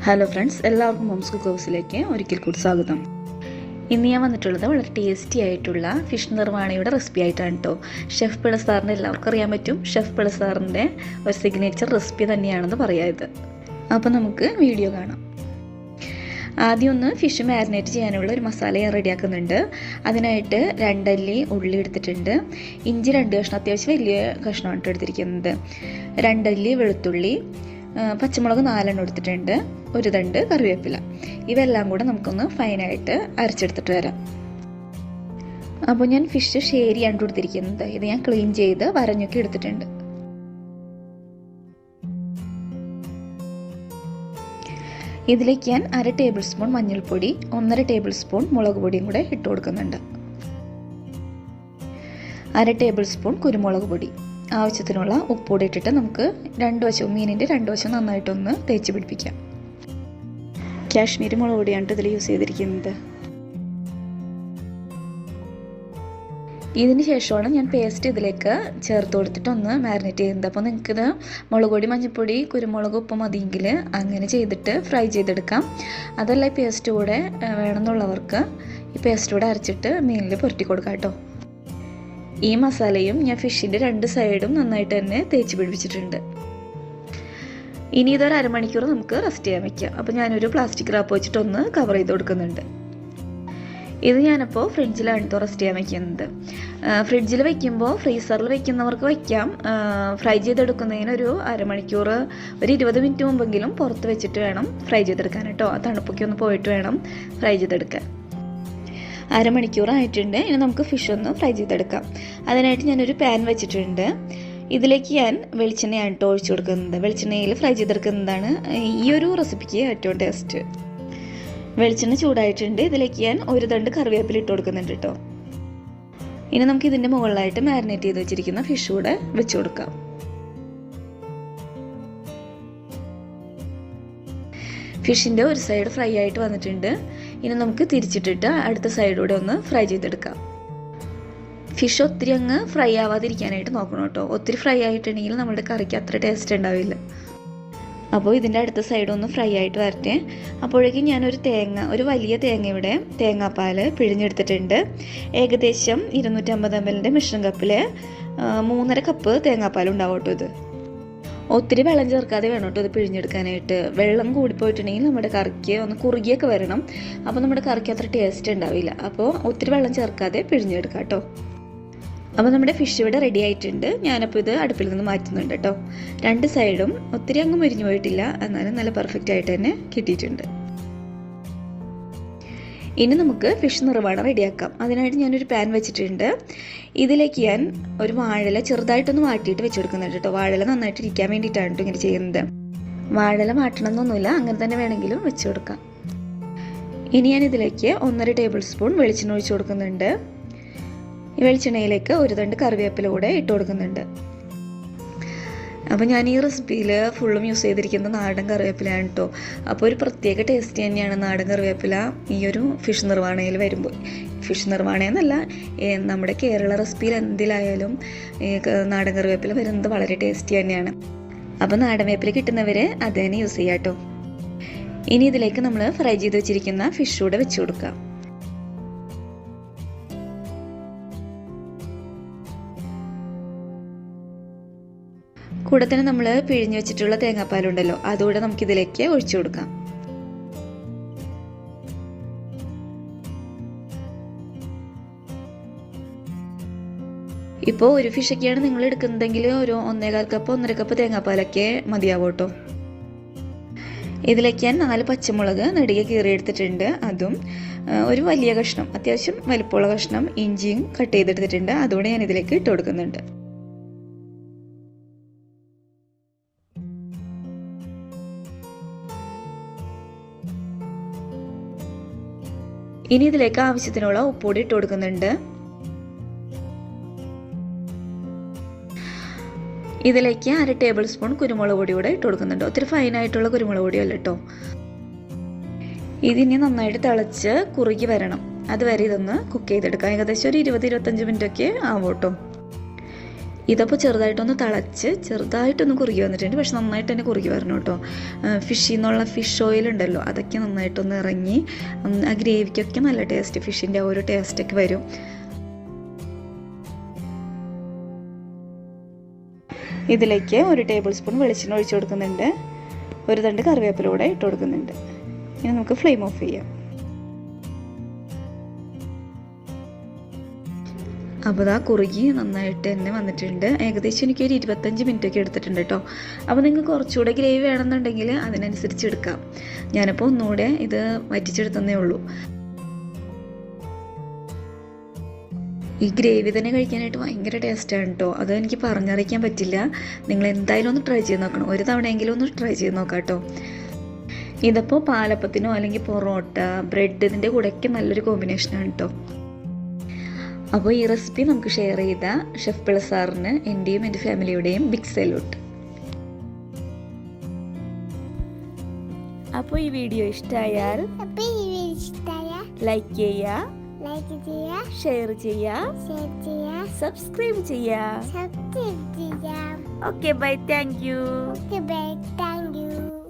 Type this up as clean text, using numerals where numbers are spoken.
Hello friends, എല്ലാവർക്കും moms കുക്ക്ഹൗസിലേക്ക് ഒരിക്കൽ കൂടി സ്വാഗതം. ഇന്ന് ഞാൻ വന്നിട്ടുള്ളത് വളരെ ടേസ്റ്റി ആയിട്ടുള്ള ഫിഷ് നിർവാണയുടെ റെസിപ്പി ആയിട്ടാണ് കേട്ടോ. ഷെഫ് പിള്ള സാറിൻ്റെ എല്ലാവർക്കും അറിയാൻ പറ്റും. ഷെഫ് പിള്ള സാറിൻ്റെ ഒരു സിഗ്നേച്ചർ റെസിപ്പി തന്നെയാണെന്ന് പറയാം ഇത്. അപ്പോൾ നമുക്ക് വീഡിയോ കാണാം. ആദ്യം ഒന്ന് ഫിഷ് മാരിനേറ്റ് ചെയ്യാനുള്ള ഒരു മസാല ഞാൻ റെഡിയാക്കുന്നുണ്ട്. അതിനായിട്ട് 2 അല്ലി ഉള്ളി എടുത്തിട്ടുണ്ട്. ഇഞ്ചി 2 കഷ്ണം, അത്യാവശ്യം വലിയ കഷ്ണമാണ് എടുത്തിരിക്കുന്നത്. 2 അല്ലി വെളുത്തുള്ളി, പച്ചമുളക് 4 എടുത്തിട്ടുണ്ട്, ഒരു തണ്ട് കറിവേപ്പില. ഇവയെല്ലാം കൂടെ നമുക്കൊന്ന് ഫൈനായിട്ട് അരച്ചെടുത്തിട്ട് വരാം. അപ്പോൾ ഞാൻ ഫിഷ് ഷേരിയാണ് കൊടുത്തിരിക്കുന്നത്. ഇത് ഞാൻ ക്ലീൻ ചെയ്ത് വരഞ്ഞൊക്കെ എടുത്തിട്ടുണ്ട്. ഇതിലേക്ക് ഞാൻ 1/2 ടേബിൾ സ്പൂൺ മഞ്ഞൾപ്പൊടി, 1/2 ടേബിൾ സ്പൂൺ മുളക് പൊടിയും കൂടെ ഇട്ട് കൊടുക്കുന്നുണ്ട്. 1/2 ടേബിൾ സ്പൂൺ കുരുമുളക് പൊടി, ആവശ്യത്തിനുള്ള ഉപ്പുകൂടി ഇട്ടിട്ട് നമുക്ക് മീനിൻ്റെ 2 വശവും നന്നായിട്ടൊന്ന് തേച്ച് പിടിപ്പിക്കാം. കാശ്മീരി മുളക് പൊടിയാണ് ഇതിൽ യൂസ് ചെയ്തിരിക്കുന്നത്. ഇതിന് ശേഷമാണ് ഞാൻ പേസ്റ്റ് ഇതിലേക്ക് ചേർത്ത് കൊടുത്തിട്ടൊന്ന് മാരിനേറ്റ് ചെയ്യുന്നത്. അപ്പോൾ നിങ്ങൾക്കിത് മുളക് പൊടി, മഞ്ഞൾപ്പൊടി, കുരുമുളക്, ഉപ്പ് മതിയെങ്കിൽ അങ്ങനെ ചെയ്തിട്ട് ഫ്രൈ ചെയ്തെടുക്കാം. അതല്ല ഈ പേസ്റ്റ് കൂടെ വേണമെന്നുള്ളവർക്ക് ഈ പേസ്റ്റ് കൂടെ അരച്ചിട്ട് മീനിൽ പുരട്ടി കൊടുക്കാം കേട്ടോ. ഈ മസാലയും ഞാൻ ഫിഷിൻ്റെ 2 സൈഡും നന്നായിട്ട് തന്നെ തേച്ച് പിടിപ്പിച്ചിട്ടുണ്ട്. ഇനി ഇതൊരു അരമണിക്കൂർ നമുക്ക് റെസ്റ്റ് ചെയ്യാൻ വയ്ക്കാം. അപ്പോൾ ഞാനൊരു പ്ലാസ്റ്റിക് റാപ്പ് വെച്ചിട്ടൊന്ന് കവർ ചെയ്ത് കൊടുക്കുന്നുണ്ട്. ഇത് ഞാനപ്പോൾ ഫ്രിഡ്ജിലാണ് കേട്ടോ റെസ്റ്റ് ചെയ്യാൻ വയ്ക്കുന്നത്. ഫ്രിഡ്ജിൽ വയ്ക്കുമ്പോൾ ഫ്രീസറിൽ വയ്ക്കുന്നവർക്ക് വയ്ക്കാം. ഫ്രൈ ചെയ്തെടുക്കുന്നതിന് ഒരു അരമണിക്കൂർ, ഒരു 20 മിനിറ്റ് മുമ്പെങ്കിലും പുറത്ത് വെച്ചിട്ട് വേണം ഫ്രൈ ചെയ്തെടുക്കാൻ കേട്ടോ. ആ തണുപ്പൊക്കെ ഒന്ന് പോയിട്ട് വേണം ഫ്രൈ ചെയ്തെടുക്കാൻ. അരമണിക്കൂർ ആയിട്ടുണ്ട്. ഇനി നമുക്ക് ഫിഷ് ഒന്ന് ഫ്രൈ ചെയ്തെടുക്കാം. അതിനായിട്ട് ഞാനൊരു പാൻ വെച്ചിട്ടുണ്ട്. ഇതിലേക്ക് ഞാൻ വെളിച്ചെണ്ണയാണ് കേട്ടോ ഒഴിച്ചു കൊടുക്കുന്നത്. വെളിച്ചെണ്ണയിൽ ഫ്രൈ ചെയ്തെടുക്കുന്നതാണ് ഈ ഒരു റെസിപ്പിക്ക് ഏറ്റവും ടേസ്റ്റ്. വെളിച്ചെണ്ണ ചൂടായിട്ടുണ്ട്. ഇതിലേക്ക് ഞാൻ ഒരു തണ്ട് കറിവേപ്പില ഇട്ട് കൊടുക്കുന്നുണ്ട് കേട്ടോ. ഇനി നമുക്ക് ഇതിൻ്റെ മുകളിലായിട്ട് മാരിനേറ്റ് ചെയ്ത് വെച്ചിരിക്കുന്ന ഫിഷ് കൂടെ വെച്ച് കൊടുക്കാം. ഫിഷിൻ്റെ ഒരു സൈഡ് ഫ്രൈ ആയിട്ട് വന്നിട്ടുണ്ട്. ഇനി നമുക്ക് തിരിച്ചിട്ടിട്ട് അടുത്ത സൈഡൂടെ ഒന്ന് ഫ്രൈ ചെയ്തെടുക്കാം. ഫിഷ് ഒത്തിരി അങ്ങ് ഫ്രൈ ആവാതിരിക്കാനായിട്ട് നോക്കണം കേട്ടോ. ഒത്തിരി ഫ്രൈ ആയിട്ടുണ്ടെങ്കിൽ നമ്മുടെ കറിക്ക് അത്ര ടേസ്റ്റ് ഉണ്ടാവില്ല. അപ്പോൾ ഇതിൻ്റെ അടുത്ത സൈഡൊന്ന് ഫ്രൈ ആയിട്ട് വരട്ടെ. അപ്പോഴേക്കും ഞാനൊരു ഒരു വലിയ തേങ്ങയുടെ തേങ്ങാപ്പാൽ പിഴിഞ്ഞെടുത്തിട്ടുണ്ട്. ഏകദേശം 250 ml മിശ്രം കപ്പിൽ 3.5 കപ്പ് തേങ്ങാപ്പാൽ ഉണ്ടാവും കേട്ടോ. ഇത് ഒത്തിരി വെള്ളം ചേർക്കാതെ വേണം കേട്ടോ ഇത് പിഴിഞ്ഞെടുക്കാനായിട്ട്. വെള്ളം കൂടിപ്പോയിട്ടുണ്ടെങ്കിൽ നമ്മുടെ കറിക്ക് ഒന്ന് കുറുകിയൊക്കെ വരണം. അപ്പോൾ നമ്മുടെ കറിക്ക് അത്ര ടേസ്റ്റ് ഉണ്ടാവില്ല. അപ്പോൾ ഒത്തിരി വെള്ളം ചേർക്കാതെ പിഴിഞ്ഞെടുക്കാം കേട്ടോ. അപ്പോൾ നമ്മുടെ ഫിഷ് ഇവിടെ റെഡി ആയിട്ടുണ്ട്. ഞാനപ്പോൾ ഇത് അടുപ്പിൽ നിന്ന് മാറ്റുന്നുണ്ട് കേട്ടോ. 2 സൈഡും ഒത്തിരി അങ്ങ് മുരിഞ്ഞു പോയിട്ടില്ല, എന്നാലും നല്ല പെർഫെക്റ്റ് ആയിട്ട് തന്നെ കിട്ടിയിട്ടുണ്ട്. ഇനി നമുക്ക് ഫിഷ് നിർവാണ റെഡിയാക്കാം. അതിനായിട്ട് ഞാനൊരു പാൻ വെച്ചിട്ടുണ്ട്. ഇതിലേക്ക് ഞാൻ ഒരു വാഴയില ചെറുതായിട്ടൊന്ന് വാട്ടിയിട്ട് വെച്ച് കൊടുക്കുന്നുണ്ട് കേട്ടോ. വാഴയില നന്നായിട്ട് ഇരിക്കാൻ വേണ്ടിയിട്ടാണ് കേട്ടോ ഇങ്ങനെ ചെയ്യുന്നത്. വാഴയില വാട്ടണം എന്നൊന്നുമില്ല, അങ്ങനെ തന്നെ വേണമെങ്കിലും വെച്ച് കൊടുക്കാം. ഇനി ഞാൻ ഇതിലേക്ക് 1.5 ടേബിൾ സ്പൂൺ വെളിച്ചെണ്ണ ഒഴിച്ച് കൊടുക്കുന്നുണ്ട്. ഈ വെളിച്ചെണ്ണയിലേക്ക് ഒരു തണ്ട് കറിവേപ്പില കൂടെ ഇട്ട് കൊടുക്കുന്നുണ്ട്. അപ്പോൾ ഞാൻ ഈ റെസിപ്പിയിൽ ഫുള്ളും യൂസ് ചെയ്തിരിക്കുന്നത് നാടൻ കറിവേപ്പിലയാണ് കേട്ടോ. അപ്പോൾ ഒരു പ്രത്യേക ടേസ്റ്റ് തന്നെയാണ് നാടൻ കറിവേപ്പില ഈ ഒരു ഫിഷ് നിർവാണയിൽ വരുമ്പോൾ. ഫിഷ് നിർവാണയെന്നല്ല, നമ്മുടെ കേരള റെസിപ്പിയിൽ എന്തിലായാലും നാടൻ കറിവേപ്പില വരുന്നത് വളരെ ടേസ്റ്റി തന്നെയാണ്. അപ്പോൾ നാടൻ വേപ്പില കിട്ടുന്നവർ അത് തന്നെ യൂസ് ചെയ്യാം കേട്ടോ. ഇനി ഇതിലേക്ക് നമ്മൾ ഫ്രൈ ചെയ്ത് വെച്ചിരിക്കുന്ന ഫിഷ് കൂടെ വെച്ച് കൊടുക്കാം. കൂടെ തന്നെ നമ്മൾ പിഴിഞ്ഞ് വെച്ചിട്ടുള്ള തേങ്ങാപ്പാലുണ്ടല്ലോ, അതുകൂടെ നമുക്കിതിലേക്ക് ഒഴിച്ചു കൊടുക്കാം. ഇപ്പോൾ ഒരു ഫിഷൊക്കെയാണ് നിങ്ങൾ എടുക്കുന്നതെങ്കിൽ ഒരു 1.25 കപ്പ് 1.5 കപ്പ് തേങ്ങാപ്പാലൊക്കെ മതിയാവും കേട്ടോ. ഇതിലേക്ക് ഞാൻ 4 പച്ചമുളക് നെടുകെ കീറിയെടുത്തിട്ടുണ്ട്. അതും ഒരു വലിയ കഷ്ണം, അത്യാവശ്യം വലിപ്പമുള്ള കഷ്ണം ഇഞ്ചിയും കട്ട് ചെയ്തെടുത്തിട്ടുണ്ട്. അതുകൂടെ ഞാൻ ഇതിലേക്ക് ഇട്ട് കൊടുക്കുന്നുണ്ട്. ഇനി ഇതിലേക്ക് ആവശ്യത്തിനുള്ള ഉപ്പുപൊടി ഇട്ട് കൊടുക്കുന്നുണ്ട്. ഇതിലേക്ക് 1/2 ടേബിൾ സ്പൂൺ കുരുമുളക് പൊടി കൂടെ ഇട്ട് കൊടുക്കുന്നുണ്ട്. ഒത്തിരി ഫൈനായിട്ടുള്ള കുരുമുളക് പൊടിയല്ല കേട്ടോ. ഇതിനി നന്നായിട്ട് തിളച്ച് കുറുകി വരണം. അതുവരെ ഇതൊന്ന് കുക്ക് ചെയ്തെടുക്കാം. ഏകദേശം ഒരു 20-25 മിനിറ്റ് ഒക്കെ ആവും കേട്ടോ. ഇതപ്പോൾ ചെറുതായിട്ടൊന്ന് തിളച്ച് ചെറുതായിട്ടൊന്ന് കുറുകി വന്നിട്ടുണ്ട്. പക്ഷെ നന്നായിട്ട് തന്നെ കുറുകി വരണം കേട്ടോ. ഫിഷിൽ നിന്നുള്ള ഫിഷ് ഓയിൽ ഉണ്ടല്ലോ, അതൊക്കെ നന്നായിട്ടൊന്ന് ഇറങ്ങി ആ ഗ്രേവിക്കൊക്കെ നല്ല ടേസ്റ്റ്, ഫിഷിൻ്റെ ആ ഒരു ടേസ്റ്റൊക്കെ വരും. ഇതിലേക്ക് 1 ടേബിൾ സ്പൂൺ വെളിച്ചെണ്ണ ഒഴിച്ച് കൊടുക്കുന്നുണ്ട്. 1 തണ്ട് കറിവേപ്പില കൂടെ ഇട്ട് കൊടുക്കുന്നുണ്ട്. ഇനി നമുക്ക് ഫ്ലെയിം ഓഫ് ചെയ്യാം. അപ്പോൾ ആ കുറുകി നന്നായിട്ട് തന്നെ വന്നിട്ടുണ്ട്. ഏകദേശം എനിക്കൊരു 25 മിനിറ്റൊക്കെ എടുത്തിട്ടുണ്ട് കേട്ടോ. അപ്പോൾ നിങ്ങൾക്ക് കുറച്ചുകൂടെ ഗ്രേവി വേണമെന്നുണ്ടെങ്കിൽ അതിനനുസരിച്ച് എടുക്കാം. ഞാനിപ്പോൾ ഒന്നുകൂടെ ഇത് വറ്റിച്ചെടുത്തതേ ഉള്ളൂ. ഈ ഗ്രേവി തന്നെ കഴിക്കാനായിട്ട് ഭയങ്കര ടേസ്റ്റാണ് കേട്ടോ. അത് എനിക്ക് പറഞ്ഞറിയിക്കാൻ പറ്റില്ല. നിങ്ങൾ എന്തായാലും ഒന്ന് ട്രൈ ചെയ്ത് നോക്കണം. ഒരു തവണയെങ്കിലും ഒന്ന് ട്രൈ ചെയ്ത് നോക്കാം കേട്ടോ. ഇതിപ്പോൾ പാലപ്പത്തിനോ അല്ലെങ്കിൽ പൊറോട്ട, ബ്രെഡ്, ഇതിൻ്റെ കൂടെയൊക്കെ നല്ലൊരു കോമ്പിനേഷനാണ് കേട്ടോ. അപ്പോൾ ഈ റെസിപ്പി നമുക്ക് ഷെയർ ചെയ്ത ഷെഫ് പിള്ള സാറിന് എൻ്റെയും എൻ്റെ ഫാമിലിയുടെയും ബിഗ് സല്യൂട്ട്. അപ്പോൾ ഈ വീഡിയോ ഇഷ്ടമായാൽ ലൈക്ക് ചെയ്യുക, ഷെയർ ചെയ്യുക, സബ്സ്ക്രൈബ് ചെയ്യുക. Okay bye, thank you.